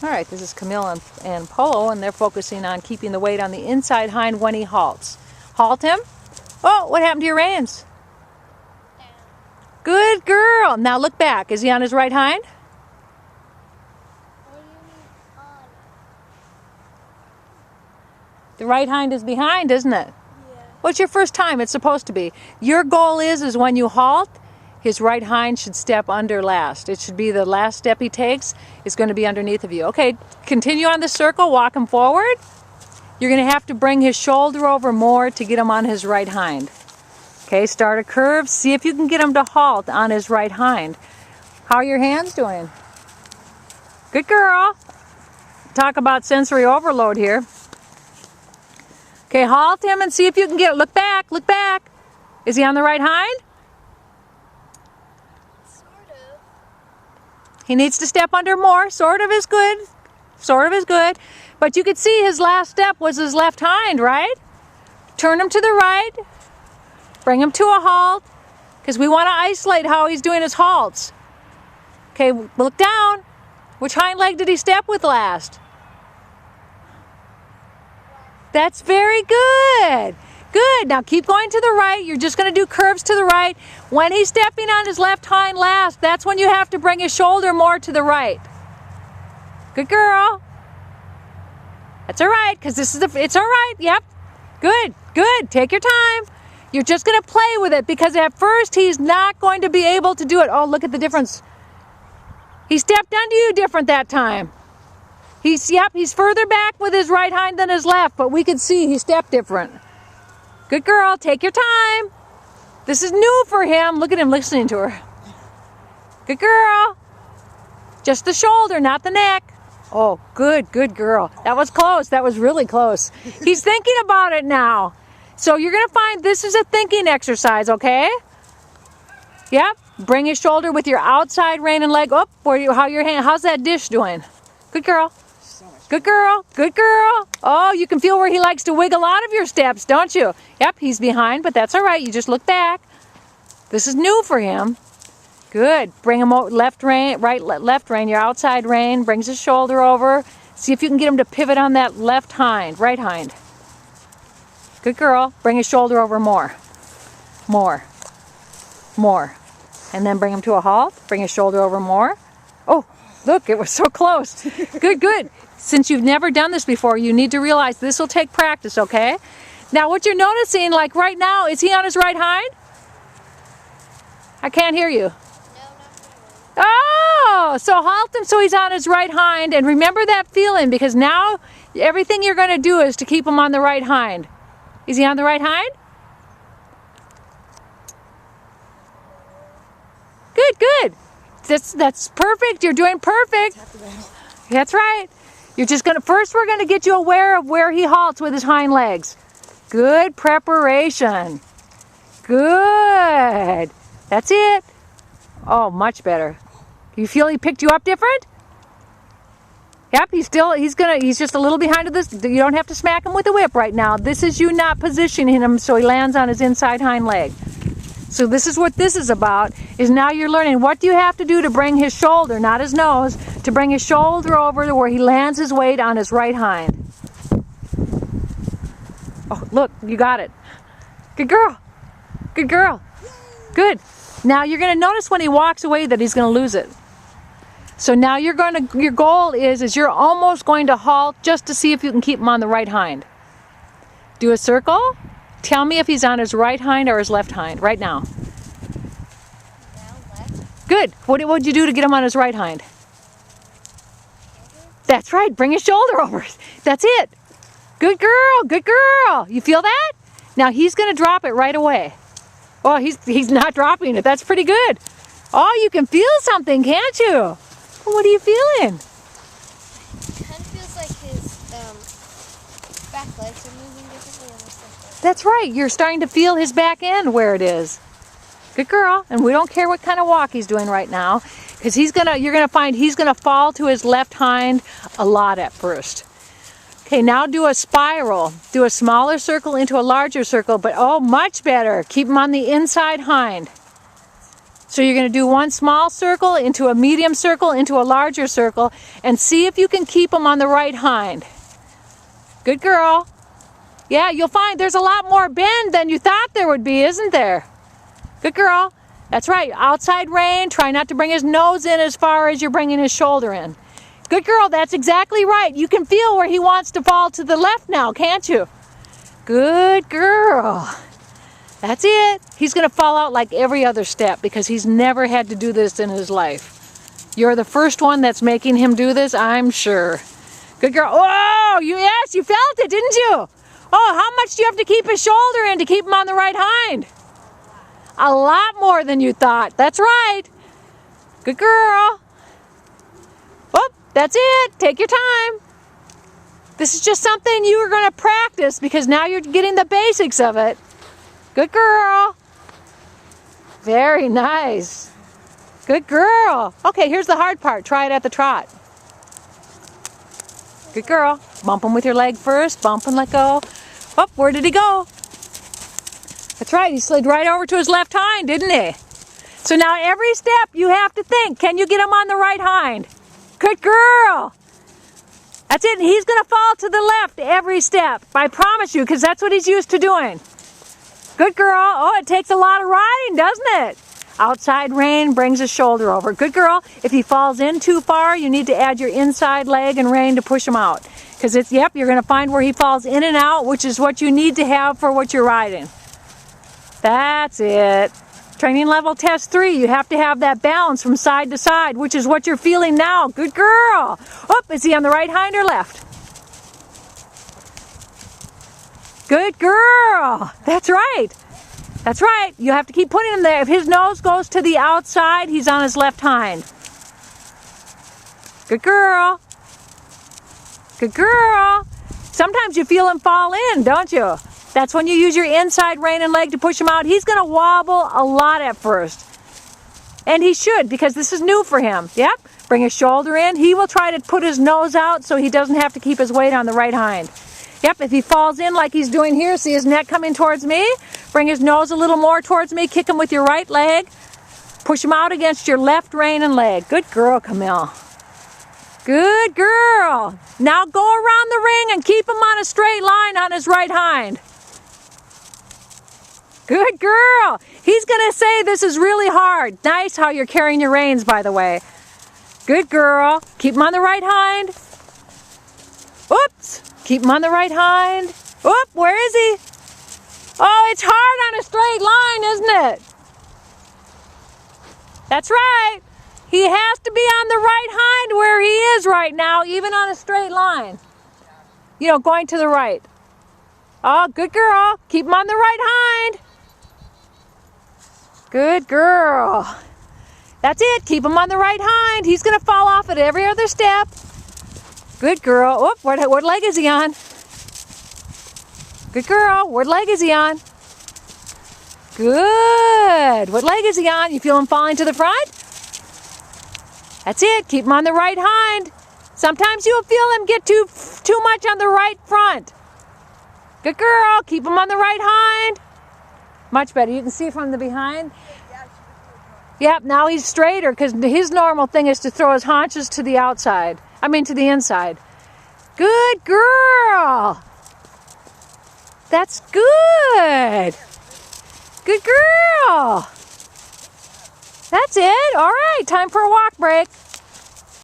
All right, this is Camille and Polo, and they're focusing on keeping the weight on the inside hind when he halts. Halt him. Oh, what happened to your reins? Down. Good girl. Now look back. Is he on his right hind? What do you mean on? The right hind is behind, isn't it? Yeah. What's your first time? It's supposed to be. Your goal is when you halt, his right hind should step under last. It should be the last step he takes is going to be underneath of you. Okay, continue on the circle, walk him forward. You're going to have to bring his shoulder over more to get him on his right hind. Okay, start a curve. See if you can get him to halt on his right hind. How are your hands doing? Good girl. Talk about sensory overload here. Okay, halt him and see if you can get it. Look back, look back. Is he on the right hind? Sort of. He needs to step under more. Sort of is good. Sort of is good. But you could see his last step was his left hind, right? Turn him to the right. Bring him to a halt. Because we want to isolate how he's doing his halts. Okay, look down. Which hind leg did he step with last? That's very good. Good. Now keep going to the right. You're just going to do curves to the right. When he's stepping on his left hind last, that's when you have to bring his shoulder more to the right. Good girl. That's all right, because it's all right. Yep. Good. Good. Take your time. You're just going to play with it because at first he's not going to be able to do it. Oh, look at the difference. He stepped under you different that time. He's further back with his right hind than his left, but we could see he stepped different. Good girl, take your time. This is new for him. Look at him listening to her. Good girl. Just the shoulder, not the neck. Oh, good girl. That was close. That was really close. He's thinking about it now. So you're going to find this is a thinking exercise, okay? Yep. Bring his shoulder with your outside rein and leg up. How's that dish doing? Good girl. Good girl. Good girl. Oh, you can feel where he likes to wiggle out of your steps, don't you? Yep, he's behind, but that's all right. You just look back. This is new for him. Good. Bring him over, left rein, left rein, your outside rein. Brings his shoulder over. See if you can get him to pivot on that left hind, right hind. Good girl. Bring his shoulder over more. More. More. And then bring him to a halt. Bring his shoulder over more. Oh, look, it was so close. Good, good. Since you've never done this before, you need to realize this will take practice, okay? Now, what you're noticing, like right now, is he on his right hind? I can't hear you. No, not really. Oh, so halt him so he's on his right hind. And remember that feeling, because now everything you're going to do is to keep him on the right hind. Is he on the right hind? Good, good. That's perfect. You're doing perfect. That's right. You're just going to, first we're going to get you aware of where he halts with his hind legs. Good preparation. Good. That's it. Oh, much better. You feel he picked you up different? Yep, he's just a little behind of this. You don't have to smack him with a whip right now. This is you not positioning him so he lands on his inside hind leg. So this is what this is about, is now you're learning what do you have to do to bring his shoulder, not his nose, to bring his shoulder over to where he lands his weight on his right hind. Oh, look, you got it. Good girl. Good girl. Good. Now you're going to notice when he walks away that he's going to lose it. So now your goal is you're almost going to halt just to see if you can keep him on the right hind. Do a circle. Tell me if he's on his right hind or his left hind right now. Now left. Good. What'd you do to get him on his right hind? That's right. Bring his shoulder over. That's it. Good girl. Good girl. You feel that? Now he's going to drop it right away. Oh, he's not dropping it. That's pretty good. Oh, you can feel something, can't you? What are you feeling? It kind of feels like his back legs are moving differently on this side. That's right. You're starting to feel his back end where it is. Good girl. And we don't care what kind of walk he's doing right now, because you're gonna find he's gonna fall to his left hind a lot at first. Okay, now do a spiral. Do a smaller circle into a larger circle, but oh, much better. Keep him on the inside hind. So you're going to do one small circle into a medium circle into a larger circle and see if you can keep him on the right hind. Good girl. Yeah, you'll find there's a lot more bend than you thought there would be, isn't there? Good girl. That's right. Outside rein. Try not to bring his nose in as far as you're bringing his shoulder in. Good girl. That's exactly right. You can feel where he wants to fall to the left now, can't you? Good girl. That's it. He's going to fall out like every other step because he's never had to do this in his life. You're the first one that's making him do this, I'm sure. Good girl. Oh, yes, you felt it, didn't you? Oh, how much do you have to keep his shoulder in to keep him on the right hind? A lot more than you thought. That's right. Good girl. Oh, that's it. Take your time. This is just something you are going to practice because now you're getting the basics of it. Good girl. Very nice. Good girl. Okay, here's the hard part. Try it at the trot. Good girl. Bump him with your leg first. Bump and let go. Oh, where did he go? That's right. He slid right over to his left hind, didn't he? So now every step you have to think, can you get him on the right hind? Good girl. That's it. And he's going to fall to the left every step. I promise you, because that's what he's used to doing. Good girl. Oh, it takes a lot of riding, doesn't it? Outside rein brings his shoulder over. Good girl. If he falls in too far, you need to add your inside leg and rein to push him out. Because it's, yep, you're going to find where he falls in and out, which is what you need to have for what you're riding. That's it. Training level test 3, you have to have that balance from side to side, which is what you're feeling now. Good girl. Oh, is he on the right hind or left? Good girl. That's right. That's right. You have to keep putting him there. If his nose goes to the outside, he's on his left hind. Good girl. Good girl. Sometimes you feel him fall in, don't you? That's when you use your inside rein and leg to push him out. He's going to wobble a lot at first. And he should, because this is new for him. Yep. Bring his shoulder in. He will try to put his nose out so he doesn't have to keep his weight on the right hind. Yep, if he falls in like he's doing here, see his neck coming towards me? Bring his nose a little more towards me. Kick him with your right leg. Push him out against your left rein and leg. Good girl, Camille. Good girl. Now go around the ring and keep him on a straight line on his right hind. Good girl. He's going to say this is really hard. Nice how you're carrying your reins, by the way. Good girl. Keep him on the right hind. Oops. Keep him on the right hind. Oop, where is he? Oh, it's hard on a straight line, isn't it? That's right. He has to be on the right hind where he is right now, even on a straight line. You know, going to the right. Oh, good girl. Keep him on the right hind. Good girl. That's it. Keep him on the right hind. He's going to fall off at every other step. Good girl. Oop, what leg is he on? Good girl. What leg is he on? Good. What leg is he on? You feel him falling to the front? That's it. Keep him on the right hind. Sometimes you'll feel him get too much on the right front. Good girl. Keep him on the right hind. Much better. You can see from the behind. Yep, now he's straighter because his normal thing is to throw his haunches to the outside. To the inside. Good girl. That's good. Good girl. That's it. All right, time for a walk break.